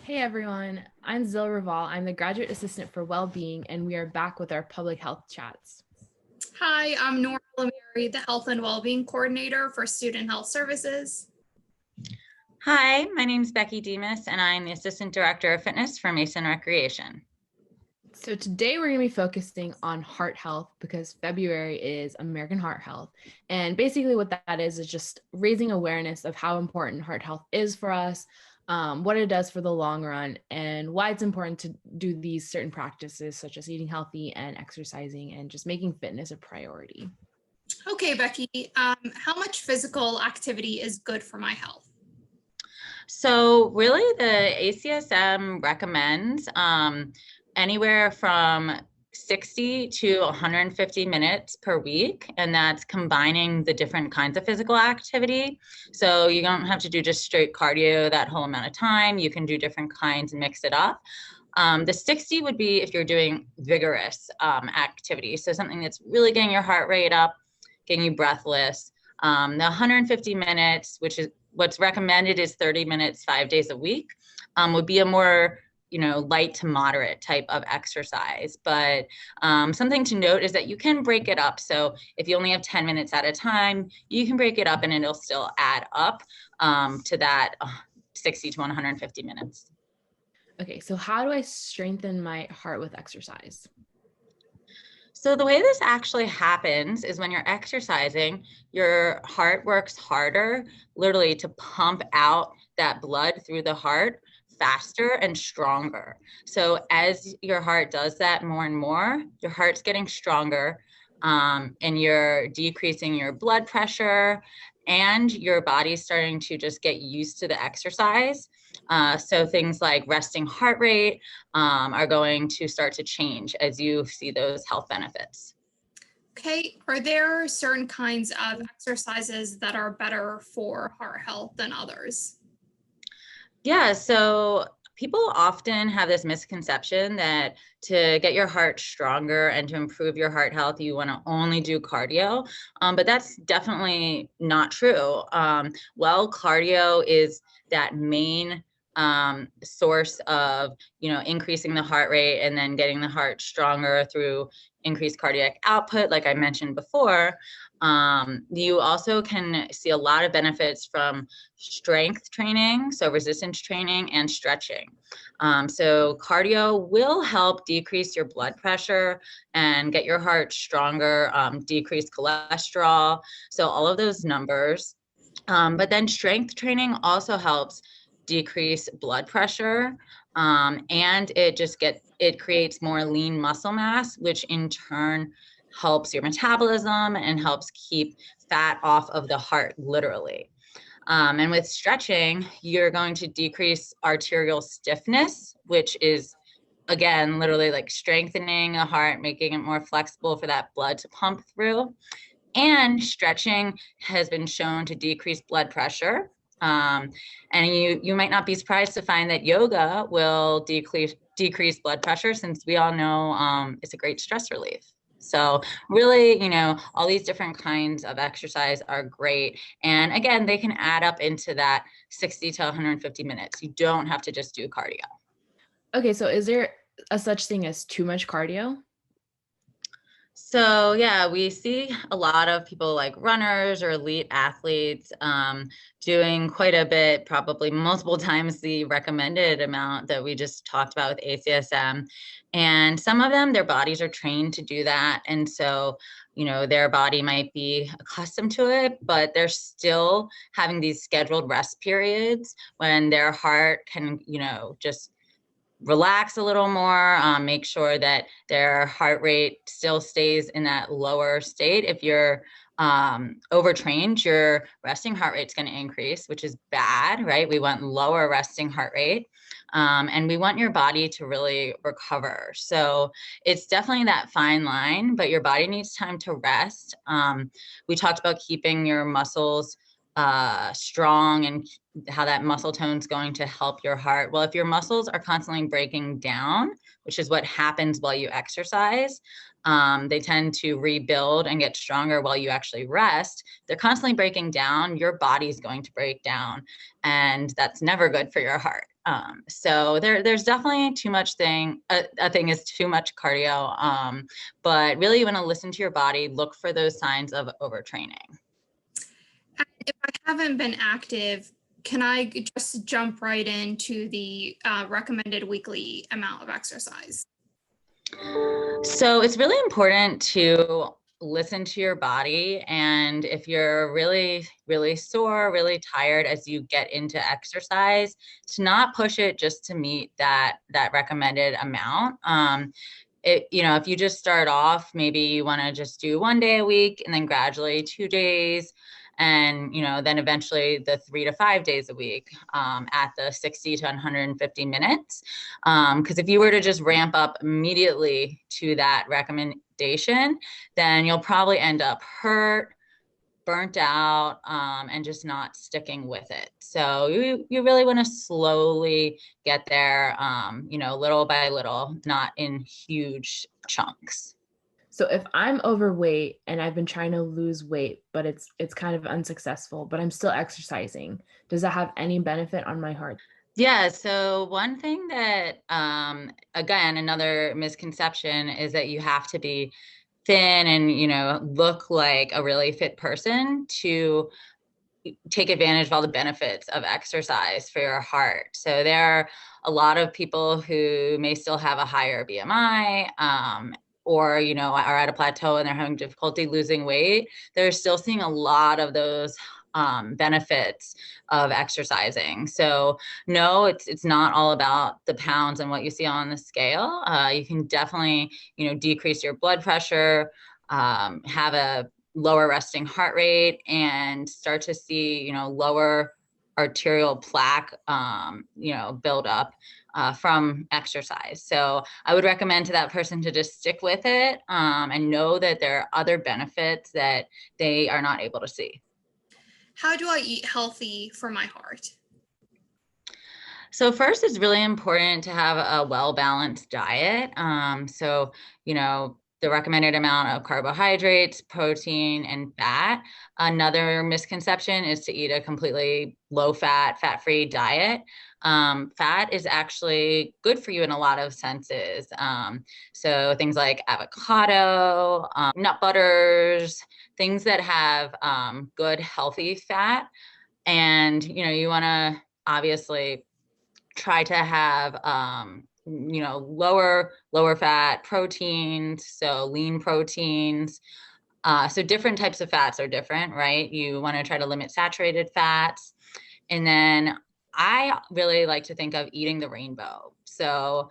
Hey everyone, I'm Zil Raval. I'm the Graduate Assistant for Wellbeing, and we are back with our public health chats. Hi, I'm Nora Lemary, the Health and Wellbeing Coordinator for Student Health Services. Hi, my name is Becky Demus, and I'm the Assistant Director of Fitness for Mason Recreation. So today we're going to be focusing on heart health because February is American Heart Health. And basically what that is just raising awareness of how important heart health is for us, what it does for the long run, and why it's important to do these certain practices such as eating healthy and exercising and just making fitness a priority. Okay, Becky, how much physical activity is good for my health? So really the ACSM recommends anywhere from 60 to 150 minutes per week, and that's combining the different kinds of physical activity. So you don't have to do just straight cardio that whole amount of time. You can do different kinds and mix it up. The 60 would be if you're doing vigorous activity. So something that's really getting your heart rate up, getting you breathless. The 150 minutes, which is what's recommended is 30 minutes, 5 days a week, would be a more light to moderate type of exercise. But something to note is that you can break it up. So if you only have 10 minutes at a time, you can break it up and it'll still add up to that 60 to 150 minutes. Okay, so how do I strengthen my heart with exercise? So the way this actually happens is when you're exercising, your heart works harder, literally to pump out that blood through the heart faster and stronger. So as your heart does that more and more, your heart's getting stronger, and you're decreasing your blood pressure, and your body's starting to just get used to the exercise. So things like resting heart rate are going to start to change as you see those health benefits. Okay, are there certain kinds of exercises that are better for heart health than others? Yeah, so people often have this misconception that to get your heart stronger and to improve your heart health, you want to only do cardio, but that's definitely not true. Cardio is that main source of increasing the heart rate and then getting the heart stronger through increased cardiac output, like I mentioned before. You also can see a lot of benefits from strength training, so resistance training and stretching. So cardio will help decrease your blood pressure and get your heart stronger, decrease cholesterol, so all of those numbers. But then strength training also helps decrease blood pressure, and it creates more lean muscle mass, which in turn helps your metabolism and helps keep fat off of the heart, literally. And with stretching, you're going to decrease arterial stiffness, which is, again, literally like strengthening the heart, making it more flexible for that blood to pump through. And stretching has been shown to decrease blood pressure. And you might not be surprised to find that yoga will decrease blood pressure, since we all know it's a great stress relief. So really, all these different kinds of exercise are great. And again, they can add up into that 60 to 150 minutes. You don't have to just do cardio. Okay, so is there a such thing as too much cardio? So yeah, we see a lot of people like runners or elite athletes doing quite a bit, probably multiple times the recommended amount that we just talked about with ACSM. And some of them, their bodies are trained to do that. And so, their body might be accustomed to it, but they're still having these scheduled rest periods when their heart can, just relax a little more, make sure that their heart rate still stays in that lower state. If you're overtrained, your resting heart rate is going to increase, which is bad, right? We want lower resting heart rate, and we want your body to really recover. So it's definitely that fine line, but your body needs time to rest. We talked about keeping your muscles strong and how that muscle tone is going to help your heart. Well, if your muscles are constantly breaking down, which is what happens while you exercise, they tend to rebuild and get stronger while you actually rest. They're constantly breaking down. Your body's going to break down, and that's never good for your heart. So there's definitely too much a thing is too much cardio. But really you want to listen to your body, look for those signs of overtraining. And if I haven't been active, can I just jump right into the recommended weekly amount of exercise? So it's really important to listen to your body. And if you're really, really sore, really tired as you get into exercise, to not push it just to meet that recommended amount. If you just start off, maybe you want to just do 1 day a week and then gradually 2 days. And, then eventually the 3 to 5 days a week at the 60 to 150 minutes. Because if you were to just ramp up immediately to that recommendation, then you'll probably end up hurt, burnt out, and just not sticking with it. So you really want to slowly get there, little by little, not in huge chunks. So if I'm overweight and I've been trying to lose weight, but it's kind of unsuccessful, but I'm still exercising, does that have any benefit on my heart? Yeah. So one thing that, again, another misconception is that you have to be thin and, look like a really fit person to take advantage of all the benefits of exercise for your heart. So there are a lot of people who may still have a higher BMI, or, are at a plateau and they're having difficulty losing weight. They're still seeing a lot of those benefits of exercising. So no, it's not all about the pounds and what you see on the scale. You can definitely, decrease your blood pressure, have a lower resting heart rate, and start to see, lower arterial plaque, build up from exercise. So I would recommend to that person to just stick with it, and know that there are other benefits that they are not able to see. How do I eat healthy for my heart? So first, it's really important to have a well-balanced diet. The recommended amount of carbohydrates, protein, and fat. Another misconception is to eat a completely low-fat, fat-free diet. Fat is actually good for you in a lot of senses. So things like avocado, nut butters, things that have good, healthy fat. And, you want to obviously try to have lower fat proteins, so lean proteins. So different types of fats are different, right? You want to try to limit saturated fats. And then I really like to think of eating the rainbow. So,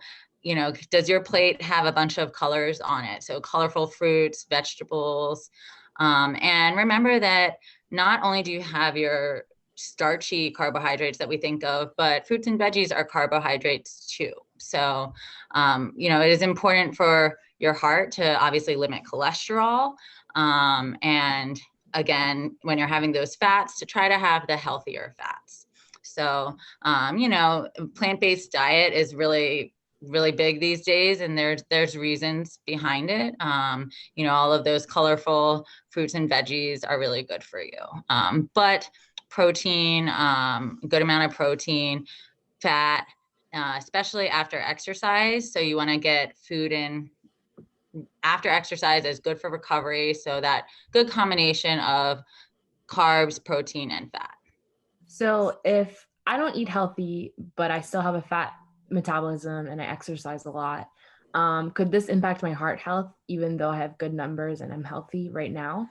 does your plate have a bunch of colors on it? So colorful fruits, vegetables. And remember that not only do you have your starchy carbohydrates that we think of, but fruits and veggies are carbohydrates too. So, it is important for your heart to obviously limit cholesterol. And again, when you're having those fats, to try to have the healthier fats. So, plant-based diet is really, really big these days, and there's reasons behind it. All of those colorful fruits and veggies are really good for you. But protein, good amount of protein, fat, especially after exercise. So you want to get food in after exercise is good for recovery. So that good combination of carbs, protein, and fat. So if I don't eat healthy, but I still have a fat metabolism and I exercise a lot, could this impact my heart health, even though I have good numbers and I'm healthy right now?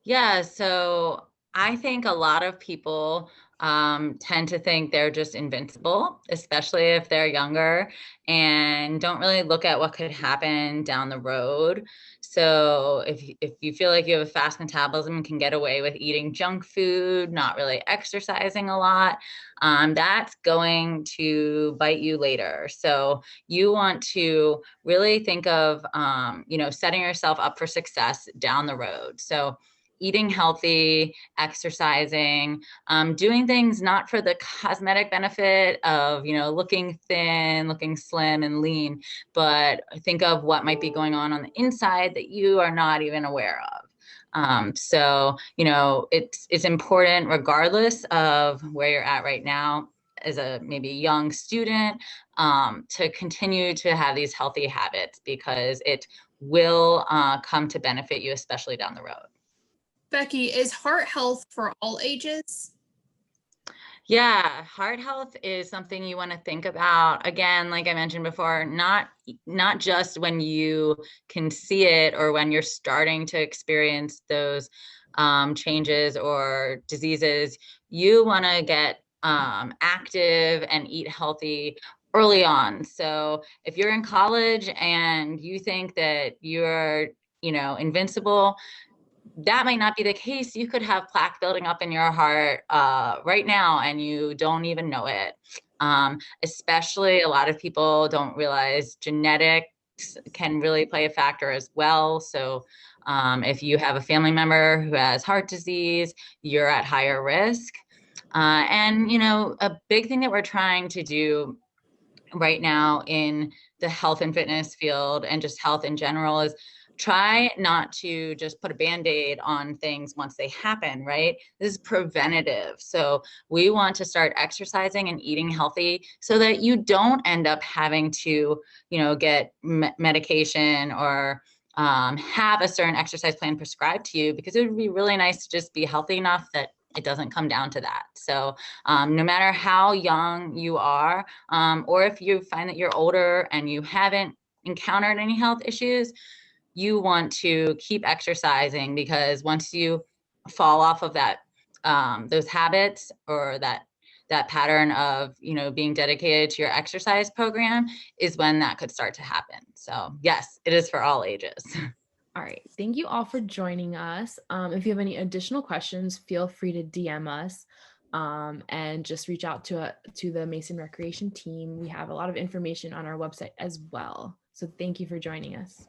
Yeah, so I think a lot of people tend to think they're just invincible, especially if they're younger, and don't really look at what could happen down the road. So if you feel like you have a fast metabolism and can get away with eating junk food, not really exercising a lot, that's going to bite you later. So you want to really think of, setting yourself up for success down the road. So eating healthy, exercising, doing things not for the cosmetic benefit of, looking thin, looking slim and lean, but think of what might be going on the inside that you are not even aware of. So, it's important regardless of where you're at right now. a maybe young student, to continue to have these healthy habits, because it will come to benefit you, especially down the road. Becky, is heart health for all ages? Yeah, heart health is something you want to think about. Again, like I mentioned before, not just when you can see it or when you're starting to experience those changes or diseases. You want to get active and eat healthy early on. So if you're in college and you think that you're, invincible, that might not be the case. You could have plaque building up in your heart right now, and you don't even know it. Especially, a lot of people don't realize genetics can really play a factor as well. So if you have a family member who has heart disease, you're at higher risk. And, a big thing that we're trying to do right now in the health and fitness field and just health in general is try not to just put a Band-Aid on things once they happen, right? This is preventative. So we want to start exercising and eating healthy so that you don't end up having to, get medication or have a certain exercise plan prescribed to you, because it would be really nice to just be healthy enough that it doesn't come down to that. So no matter how young you are, or if you find that you're older and you haven't encountered any health issues, you want to keep exercising, because once you fall off of that, those habits or that pattern of, being dedicated to your exercise program, is when that could start to happen. So yes, it is for all ages. All right. Thank you all for joining us. If you have any additional questions, feel free to DM us and just reach out to the Mason Recreation team. We have a lot of information on our website as well. So thank you for joining us.